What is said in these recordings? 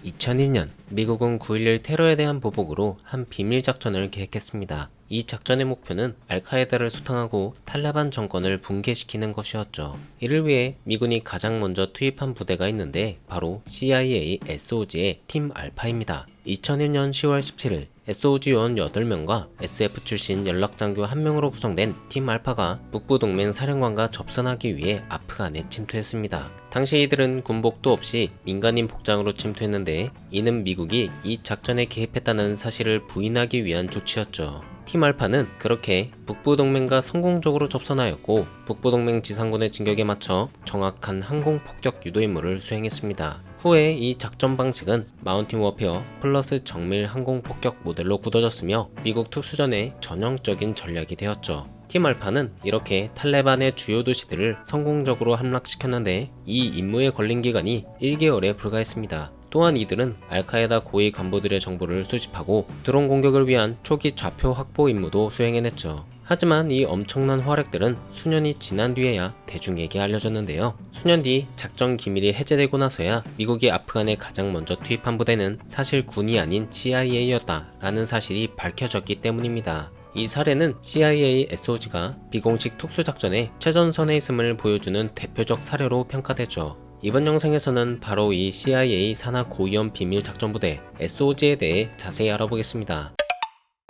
2001년 미국은 9.11 테러에 대한 보복으로 한 비밀 작전을 계획했습니다. 이 작전의 목표는 알카에다를 소탕하고 탈레반 정권을 붕괴시키는 것이었죠. 이를 위해 미군이 가장 먼저 투입한 부대가 있는데 바로 CIA SOG의 팀 알파입니다. 2001년 10월 17일 SOG 요원 8명과 SF 출신 연락장교 1명으로 구성된 팀 알파가 북부동맹 사령관과 접선하기 위해 아프간에 침투했습니다. 당시 이들은 군복도 없이 민간인 복장으로 침투했는데 이는 미국이 이 작전에 개입했다는 사실을 부인하기 위한 조치였죠. 팀 알파는 그렇게 북부동맹과 성공적으로 접선하였고 북부동맹 지상군의 진격에 맞춰 정확한 항공폭격 유도 임무를 수행했습니다. 후에 이 작전 방식은 마운틴 워페어 플러스 정밀 항공폭격 모델로 굳어졌으며 미국 특수전의 전형적인 전략이 되었죠. 팀 알파는 이렇게 탈레반의 주요 도시들을 성공적으로 함락시켰는데 이 임무에 걸린 기간이 1개월에 불과했습니다. 또한 이들은 알카에다 고위 간부들의 정보를 수집하고 드론 공격을 위한 초기 좌표 확보 임무도 수행해냈죠. 하지만 이 엄청난 활약들은 수년이 지난 뒤에야 대중에게 알려졌는데요. 수년 뒤 작전 기밀이 해제되고 나서야 미국이 아프간에 가장 먼저 투입한 부대는 사실 군이 아닌 CIA였다라는 사실이 밝혀졌기 때문입니다. 이 사례는 CIA SOG가 비공식 특수작전의 최전선에 있음을 보여주는 대표적 사례로 평가되죠. 이번 영상에서는 바로 이 CIA 산하 고위험 비밀 작전부대 SOG에 대해 자세히 알아보겠습니다.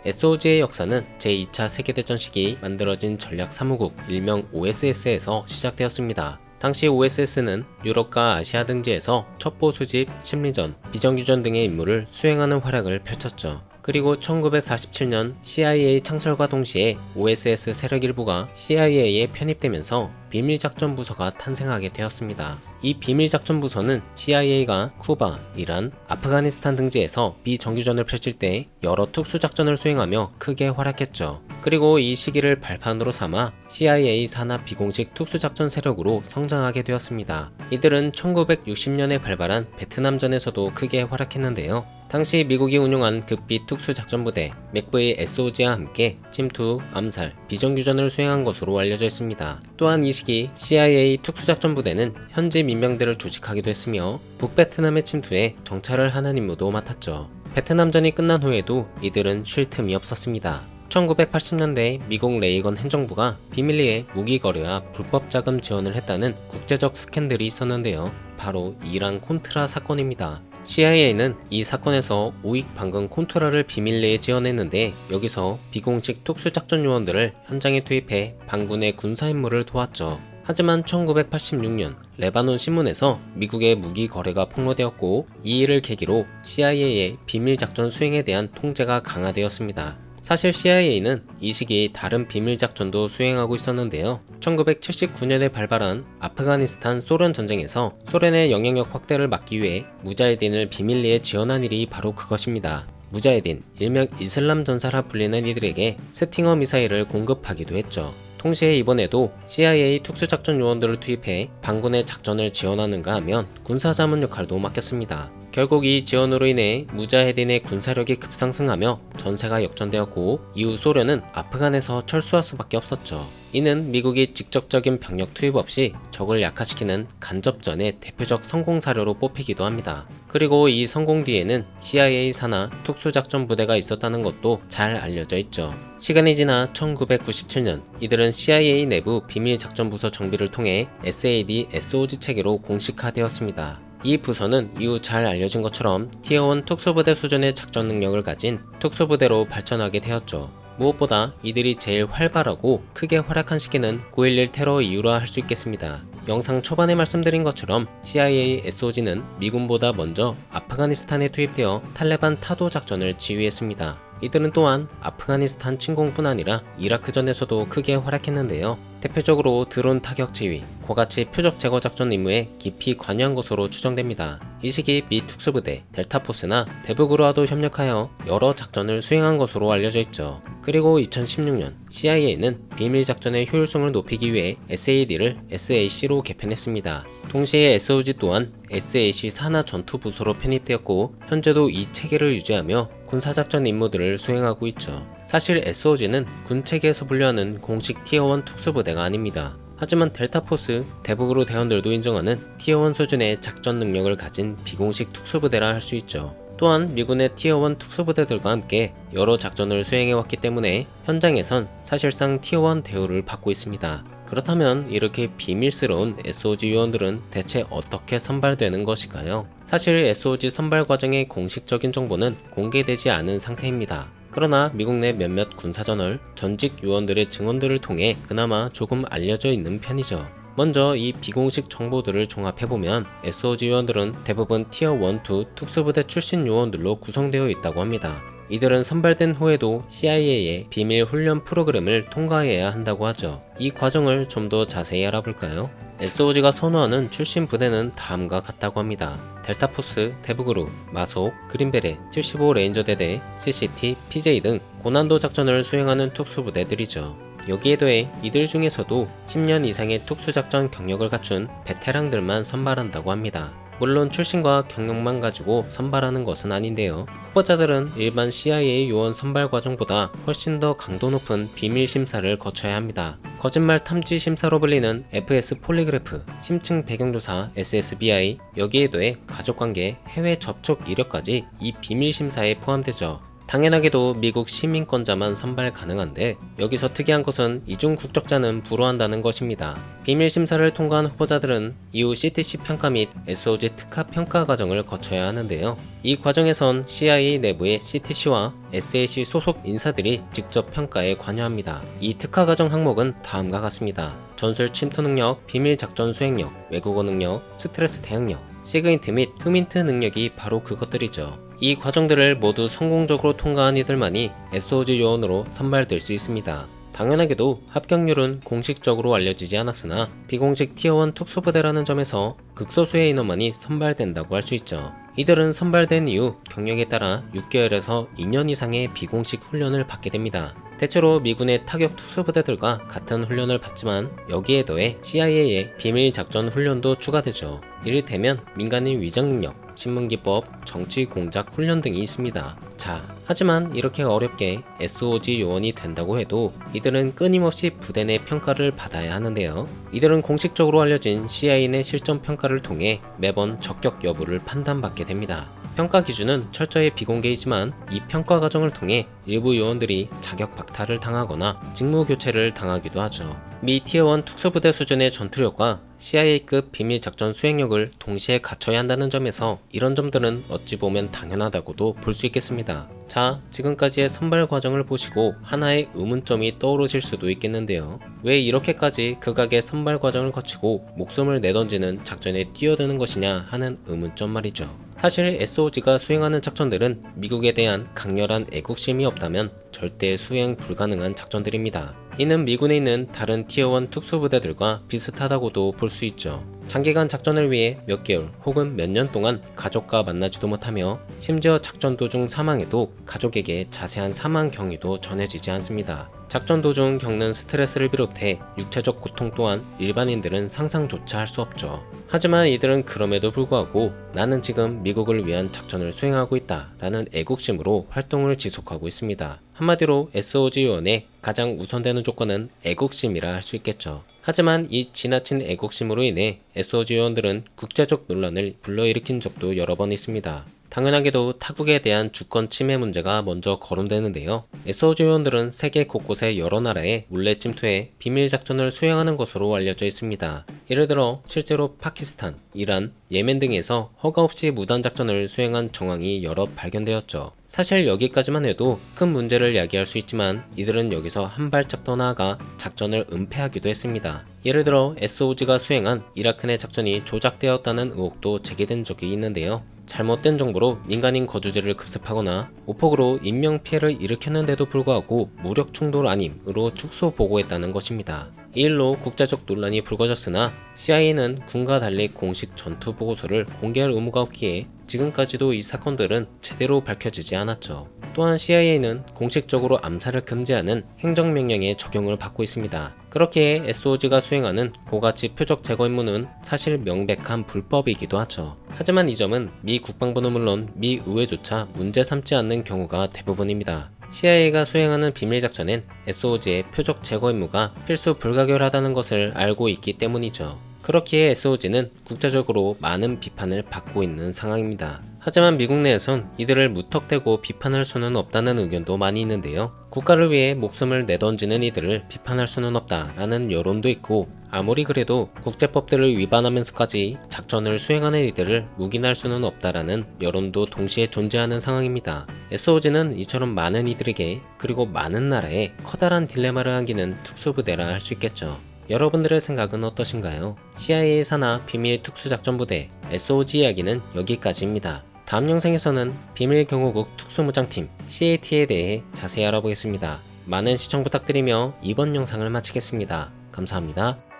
SOG의 역사는 제2차 세계대전 시기 만들어진 전략사무국 일명 OSS에서 시작되었습니다. 당시 OSS는 유럽과 아시아 등지에서 첩보 수집, 심리전, 비정규전 등의 임무를 수행하는 활약을 펼쳤죠. 그리고 1947년 CIA 창설과 동시에 OSS 세력 일부가 CIA에 편입되면서 비밀작전부서가 탄생하게 되었습니다. 이 비밀작전부서는 CIA가 쿠바, 이란, 아프가니스탄 등지에서 비정규전을 펼칠 때 여러 특수작전을 수행하며 크게 활약했죠. 그리고 이 시기를 발판으로 삼아 CIA 산하 비공식 특수작전 세력으로 성장하게 되었습니다. 이들은 1960년에 발발한 베트남전에서도 크게 활약했는데요. 당시 미국이 운용한 극비 특수작전부대 맥브의 SOG와 함께 침투, 암살, 비정규전을 수행한 것으로 알려져 있습니다. 또한 이 시기 CIA 특수작전부대는 현지 민병대를 조직하기도 했으며 북베트남의 침투에 정찰을 하는 임무도 맡았죠. 베트남전이 끝난 후에도 이들은 쉴 틈이 없었습니다. 1980년대 미국 레이건 행정부가 비밀리에 무기 거래와 불법 자금 지원을 했다는 국제적 스캔들이 있었는데요. 바로 이란 콘트라 사건입니다. CIA는 이 사건에서 우익 반공 콘트라를 비밀리에 지원했는데 여기서 비공식 특수작전 요원들을 현장에 투입해 반군의 군사 임무를 도왔죠. 하지만 1986년 레바논 신문에서 미국의 무기 거래가 폭로되었고 이 일을 계기로 CIA의 비밀작전 수행에 대한 통제가 강화되었습니다. 사실 CIA는 이 시기 다른 비밀작전도 수행하고 있었는데요. 1979년에 발발한 아프가니스탄 소련 전쟁에서 소련의 영향력 확대를 막기 위해 무자헤딘을 비밀리에 지원한 일이 바로 그것입니다. 무자헤딘, 일명 이슬람 전사라 불리는 이들에게 스팅어 미사일을 공급하기도 했죠. 동시에 이번에도 CIA 특수작전 요원들을 투입해 반군의 작전을 지원하는가 하면 군사자문 역할도 맡겼습니다. 결국 이 지원으로 인해 무자헤딘의 군사력이 급상승하며 전세가 역전되었고 이후 소련은 아프간에서 철수할 수밖에 없었죠. 이는 미국이 직접적인 병력 투입 없이 적을 약화시키는 간접전의 대표적 성공 사례로 뽑히기도 합니다. 그리고 이 성공 뒤에는 CIA 산하 특수작전 부대가 있었다는 것도 잘 알려져 있죠. 시간이 지나 1997년 이들은 CIA 내부 비밀작전부서 정비를 통해 SAD SOG 체계로 공식화되었습니다. 이 부서는 이후 잘 알려진 것처럼 티어1 특수부대 수준의 작전 능력을 가진 특수부대로 발전하게 되었죠. 무엇보다 이들이 제일 활발하고 크게 활약한 시기는 9.11 테러 이후라 할 수 있겠습니다. 영상 초반에 말씀드린 것처럼 CIA SOG는 미군보다 먼저 아프가니스탄에 투입되어 탈레반 타도 작전을 지휘했습니다. 이들은 또한 아프가니스탄 침공뿐 아니라 이라크전에서도 크게 활약했는데요. 대표적으로 드론 타격 지휘, 고가치 표적 제거 작전 임무에 깊이 관여한 것으로 추정됩니다. 이 시기 미 특수부대, 델타포스나 대북으로와도 협력하여 여러 작전을 수행한 것으로 알려져 있죠. 그리고 2016년 CIA는 비밀 작전의 효율성을 높이기 위해 SAD를 SAC로 개편했습니다. 동시에 SOG 또한 SAC 산하 전투 부서로 편입되었고 현재도 이 체계를 유지하며 군사작전 임무들을 수행하고 있죠. 사실 SOG는 군 체계에서 분류하는 공식 티어1 특수부대가 아닙니다. 하지만 델타포스, 대북으로 대원들도 인정하는 티어1 수준의 작전 능력을 가진 비공식 특수부대라 할 수 있죠. 또한 미군의 티어1 특수부대들과 함께 여러 작전을 수행해왔기 때문에 현장에선 사실상 티어1 대우를 받고 있습니다. 그렇다면 이렇게 비밀스러운 SOG 요원들은 대체 어떻게 선발되는 것일까요? 사실 SOG 선발 과정의 공식적인 정보는 공개되지 않은 상태입니다. 그러나 미국 내 몇몇 군사저널, 전직 요원들의 증언들을 통해 그나마 조금 알려져 있는 편이죠. 먼저 이 비공식 정보들을 종합해보면 SOG 요원들은 대부분 티어 1, 2 특수부대 출신 요원들로 구성되어 있다고 합니다. 이들은 선발된 후에도 CIA의 비밀 훈련 프로그램을 통과해야 한다고 하죠. 이 과정을 좀 더 자세히 알아볼까요? SOG가 선호하는 출신 부대는 다음과 같다고 합니다. 델타포스, 대북그룹, 마속, 그린베레, 75 레인저 대대, CCT, PJ 등 고난도 작전을 수행하는 특수부대들이죠. 여기에 더해 이들 중에서도 10년 이상의 특수작전 경력을 갖춘 베테랑들만 선발한다고 합니다. 물론 출신과 경력만 가지고 선발하는 것은 아닌데요. 후보자들은 일반 CIA 요원 선발 과정보다 훨씬 더 강도 높은 비밀 심사를 거쳐야 합니다. 거짓말 탐지 심사로 불리는 FS 폴리그래프, 심층 배경조사 SSBI, 여기에 더해 가족관계, 해외 접촉 이력까지 이 비밀 심사에 포함되죠. 당연하게도 미국 시민권자만 선발 가능한데 여기서 특이한 것은 이중 국적자는 불허한다는 것입니다. 비밀 심사를 통과한 후보자들은 이후 CTC 평가 및 SOG 특화 평가 과정을 거쳐야 하는데요. 이 과정에선 CIA 내부의 CTC와 SAC 소속 인사들이 직접 평가에 관여합니다. 이 특화 과정 항목은 다음과 같습니다. 전술 침투 능력, 비밀 작전 수행력, 외국어 능력, 스트레스 대응력, 시그인트 및 휴민트 능력이 바로 그것들이죠. 이 과정들을 모두 성공적으로 통과한 이들만이 SOG 요원으로 선발될 수 있습니다. 당연하게도 합격률은 공식적으로 알려지지 않았으나 비공식 티어1 특수부대라는 점에서 극소수의 인원만이 선발된다고 할 수 있죠. 이들은 선발된 이후 경력에 따라 6개월에서 2년 이상의 비공식 훈련을 받게 됩니다. 대체로 미군의 타격 특수부대들과 같은 훈련을 받지만 여기에 더해 CIA의 비밀 작전 훈련도 추가되죠. 이를테면 민간인 위장 능력, 신문기법, 정치 공작 훈련 등이 있습니다. 자, 하지만 이렇게 어렵게 SOG 요원이 된다고 해도 이들은 끊임없이 부대 내 평가를 받아야 하는데요. 이들은 공식적으로 알려진 CIA 내 실전 평가를 통해 매번 적격 여부를 판단받게 됩니다. 평가 기준은 철저히 비공개이지만 이 평가 과정을 통해 일부 요원들이 자격 박탈을 당하거나 직무 교체를 당하기도 하죠. 미 티어1 특수부대 수준의 전투력과 CIA급 비밀작전 수행력을 동시에 갖춰야 한다는 점에서 이런 점들은 어찌 보면 당연하다고도 볼 수 있겠습니다. 자, 지금까지의 선발 과정을 보시고 하나의 의문점이 떠오르실 수도 있겠는데요. 왜 이렇게까지 극악의 선발 과정을 거치고 목숨을 내던지는 작전에 뛰어드는 것이냐 하는 의문점 말이죠. 사실 SOG가 수행하는 작전들은 미국에 대한 강렬한 애국심이 없다면 절대 수행 불가능한 작전들입니다. 이는 미군에 있는 다른 티어1 특수부대들과 비슷하다고도 볼 수 있죠. 장기간 작전을 위해 몇 개월 혹은 몇 년 동안 가족과 만나지도 못하며 심지어 작전 도중 사망해도 가족에게 자세한 사망 경위도 전해지지 않습니다. 작전 도중 겪는 스트레스를 비롯해 육체적 고통 또한 일반인들은 상상조차 할 수 없죠. 하지만 이들은 그럼에도 불구하고 나는 지금 미국을 위한 작전을 수행하고 있다 라는 애국심으로 활동을 지속하고 있습니다. 한마디로 SOG 요원의 가장 우선되는 조건은 애국심이라 할 수 있겠죠. 하지만 이 지나친 애국심으로 인해 SOG 요원들은 국제적 논란을 불러일으킨 적도 여러 번 있습니다. 당연하게도 타국에 대한 주권 침해 문제가 먼저 거론되는데요. SOG 요원들은 세계 곳곳의 여러 나라에 몰래 침투해 비밀 작전을 수행하는 것으로 알려져 있습니다. 예를 들어 실제로 파키스탄, 이란, 예멘 등에서 허가 없이 무단 작전을 수행한 정황이 여러 발견되었죠. 사실 여기까지만 해도 큰 문제를 야기할 수 있지만 이들은 여기서 한 발짝 더 나아가 작전을 은폐하기도 했습니다. 예를 들어 SOG가 수행한 이라크 내 작전이 조작되었다는 의혹도 제기된 적이 있는데요. 잘못된 정보로 민간인 거주지를 급습하거나 오폭으로 인명피해를 일으켰는데도 불구하고 무력 충돌 아님으로 축소 보고했다는 것입니다. 이 일로 국제적 논란이 불거졌으나 CIA는 군과 달리 공식 전투 보고서를 공개할 의무가 없기에 지금까지도 이 사건들은 제대로 밝혀지지 않았죠. 또한 CIA는 공식적으로 암살을 금지하는 행정명령의 적용을 받고 있습니다. 그렇게 SOG가 수행하는 고가치 표적 제거 임무는 사실 명백한 불법이기도 하죠. 하지만 이 점은 미 국방부는 물론 미 의회조차 문제 삼지 않는 경우가 대부분입니다. CIA가 수행하는 비밀작전엔 SOG의 표적 제거 임무가 필수 불가결하다는 것을 알고 있기 때문이죠. 그렇기에 SOG는 국제적으로 많은 비판을 받고 있는 상황입니다. 하지만 미국 내에선 이들을 무턱대고 비판할 수는 없다는 의견도 많이 있는데요. 국가를 위해 목숨을 내던지는 이들을 비판할 수는 없다라는 여론도 있고, 아무리 그래도 국제법들을 위반하면서까지 작전을 수행하는 이들을 묵인할 수는 없다라는 여론도 동시에 존재하는 상황입니다. SOG는 이처럼 많은 이들에게, 그리고 많은 나라에 커다란 딜레마를 안기는 특수부대라 할 수 있겠죠. 여러분들의 생각은 어떠신가요? CIA 산하 비밀 특수작전부대 SOG 이야기는 여기까지입니다. 다음 영상에서는 비밀경호국 특수무장팀 CAT에 대해 자세히 알아보겠습니다. 많은 시청 부탁드리며 이번 영상을 마치겠습니다. 감사합니다.